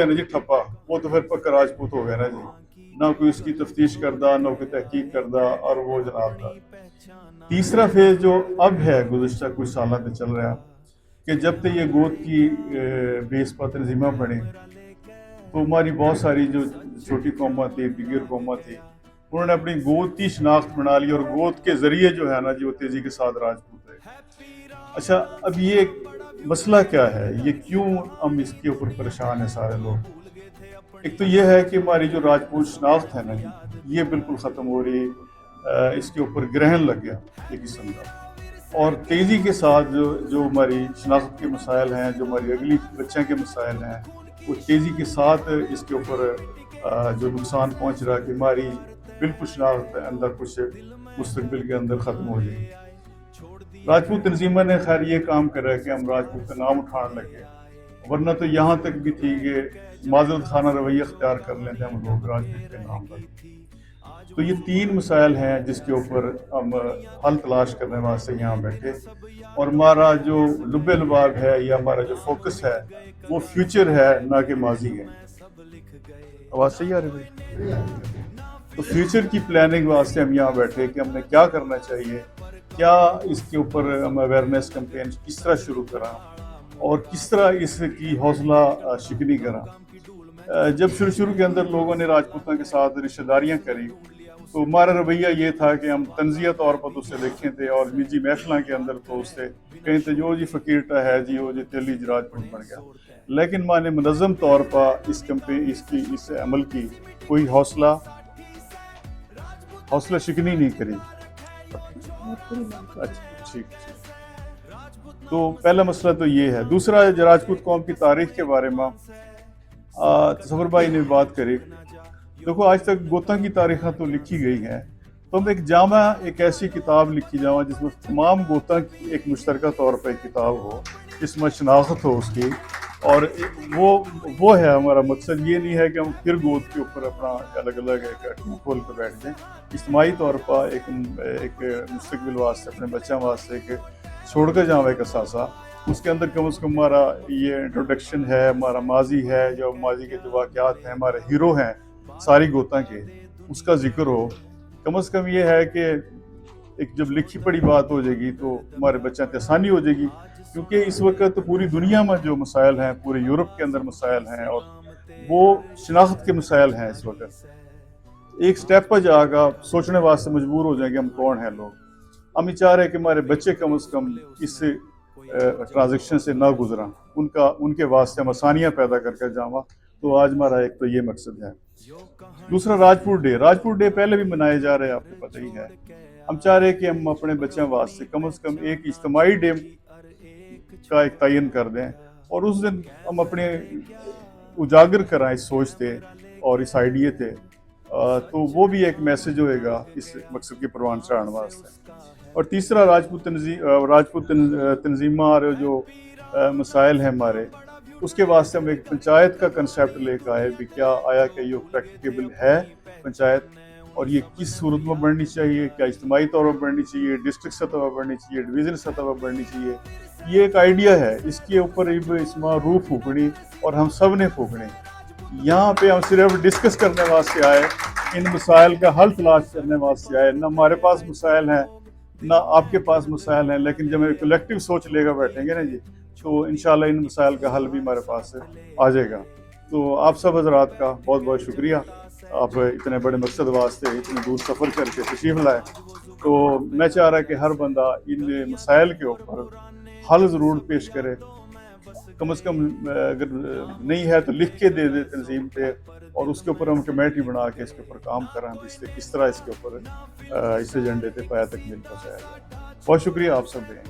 نا جی ٹھپا، وہ تو پھر پکا راجپوت ہو گیا نا جی، نہ کوئی اس کی تفتیش کردہ، نہ کوئی تحقیق کردہ، اور وہ جناب کا تیسرا فیز جو اب ہے گزشتہ کچھ سالہ سے چل رہا کہ جب تک یہ گوت کی بیس پر تنظیمہ بنے تو ہماری بہت ساری جو چھوٹی قومیں تھی، دیگر قومیں تھی، انہوں نے اپنی گوت کی شناخت بنا لی اور گوت کے ذریعے جو ہے نا جی وہ تیزی کے ساتھ راجپوت ہے۔ اچھا اب یہ مسئلہ کیا ہے، یہ کیوں ہم اس کے اوپر پریشان ہیں سارے لوگ؟ ایک تو یہ ہے کہ ہماری جو راجپوت شناخت ہے نا جی یہ بالکل ختم ہو رہی، اس کے اوپر گرہن لگ گیا ایک قسم کا، اور تیزی کے ساتھ جو ہماری شناخت کے مسائل ہیں، جو ہماری اگلی بچوں کے مسائل ہیں، وہ تیزی کے ساتھ اس کے اوپر جو نقصان پہنچ رہا ہے کہ ہماری بالکل شناخت اندر کچھ مستقبل کے اندر ختم ہو جائے گی۔ راجپوت تنظیمہ نے خیر یہ کام کرا ہے کہ ہم راجپوت کا نام اٹھانے لگے، ورنہ تو یہاں تک بھی تھی کہ معذرت خانہ رویہ اختیار کر لیتے ہم لوگ راجپوت کے نام پر۔ تو یہ تین مسائل ہیں جس کے اوپر ہم حل تلاش کرنے واسطے یہاں بیٹھے، اور ہمارا جو لب لباب ہے یا ہمارا جو فوکس ہے وہ فیوچر ہے نہ کہ ماضی ہے۔ آواز صحیح آ رہی ہے؟ تو فیوچر کی پلاننگ واسطے ہم یہاں بیٹھے کہ ہم نے کیا کرنا چاہیے، کیا اس کے اوپر ہم اویئرنیس کمپین کس طرح شروع کریں اور کس طرح اس کی حوصلہ شکنی کریں۔ جب شروع کے اندر لوگوں نے راجپوتوں کے ساتھ رشتہ داریاں کری تو ہمارا رویہ یہ تھا کہ ہم تنزیہ طور پر تو اسے دیکھیں تھے، اور نجی محفلوں کے اندر تو اس سے کہیں تھے جو جی فقیرٹا ہے جی وہ جی تیلی راجپوت بن گیا، لیکن میں نے منظم طور پر اس عمل کی کوئی حوصلہ شکنی نہیں کری۔ اچھا ٹھیک۔ تو پہلا مسئلہ تو یہ ہے۔ دوسرا راجپوت قوم کی تاریخ کے بارے میں تصور بھائی نے بات کری۔ دیکھو آج تک گوتوں کی تاریخیں تو لکھی گئی ہیں، تو ہم ایک ایسی کتاب لکھی جاؤں جس میں تمام گوتوں کی ایک مشترکہ طور پر ایک کتاب ہو، جس میں شناخت ہو اس کی، اور وہ ہے ہمارا مقصد۔ یہ نہیں ہے کہ ہم پھر گوت کے اوپر اپنا الگ الگ ایک کھول کے بیٹھ جائیں، اجتماعی طور پر ایک مستقبل واسطے اپنے بچوں واسطے ایک چھوڑ کر جاؤں ایک اثاثہ، اس کے اندر کم از کم ہمارا یہ انٹروڈکشن ہے، ہمارا ماضی ہے، جو ماضی کے جو واقعات ہیں، ہمارے ہیرو ہیں ساری گوتاں کے، اس کا ذکر ہو۔ کم از کم یہ ہے کہ ایک جب لکھی پڑی بات ہو جائے گی تو ہمارے بچوں کی آسانی ہو جائے گی، کیونکہ اس وقت پوری دنیا میں جو مسائل ہیں، پورے یورپ کے اندر مسائل ہیں، اور وہ شناخت کے مسائل ہیں۔ اس وقت ایک سٹیپ پر جا کر سوچنے واسطے مجبور ہو جائیں کہ ہم کون ہیں لوگ۔ ہم یہ چاہ رہے ہیں کہ ہمارے بچے کم از کم اس ٹرانزیکشن سے نہ گزریں، ان کے واسطے ہم آسانیاں پیدا کر کے جاواں۔ تو آج ہمارا ایک تو یہ مقصد ہے۔ دوسرا راجپوت ڈے پہلے بھی منائے جا رہے ہیں، آپ کو پتہ ہی ہے۔ ہم چاہ رہے ہیں کہ ہم اپنے بچوں واسطے کم از کم ایک اجتماعی ڈے کا ایک تعین کر دیں، اور اس دن ہم اپنے اجاگر کرائیں اس سوچ تھے اور اس آئیڈیا تھے، تو وہ بھی ایک میسج ہوئے گا اس مقصد کی پروان چڑھانے واسطے۔ اور تیسرا راجپوت تنظیمہ اور جو مسائل ہیں ہمارے، اس کے واسطے ہم ایک پنچایت کا کنسیپٹ لے کے آئے بھی کیا آیا کہ یہ پریکٹیکیبل ہے پنچایت، اور یہ کس صورت میں بڑھنی چاہیے، کیا اجتماعی طور پر بڑھنی چاہیے، ڈسٹرکٹ سطح پر بڑھنی چاہیے، ڈویژن سطح پر بڑھنی چاہیے۔ یہ ایک آئیڈیا ہے، اس کے اوپر اس میں روح پھونکنی اور ہم سب نے پھونکنے۔ یہاں پہ ہم صرف ڈسکس کرنے واسطے آئے، ان مسائل کا حل تلاش کرنے واسطے آئے۔ نہ ہمارے پاس مسائل ہیں نہ آپ کے پاس مسائل ہیں، لیکن جب ہم کلیکٹیو سوچ لے کر بیٹھیں گے نا جی تو انشاءاللہ ان مسائل کا حل بھی ہمارے پاس آ جائے گا۔ تو آپ سب حضرات کا بہت بہت شکریہ، آپ اتنے بڑے مقصد واسطے اتنے دور سفر کر کے تشریف لائے۔ تو میں چاہ رہا کہ ہر بندہ ان مسائل کے اوپر حل ضرور پیش کرے، کم از کم اگر نہیں ہے تو لکھ کے دے دے تنظیم پہ، اور اس کے اوپر ہم کمیٹی بنا کے اس کے اوپر کام کریں، کس طرح اس کے اوپر اس ایجنڈے پہ پایا تکمیل پہنچایا جائے۔ بہت شکریہ آپ سب ہیں۔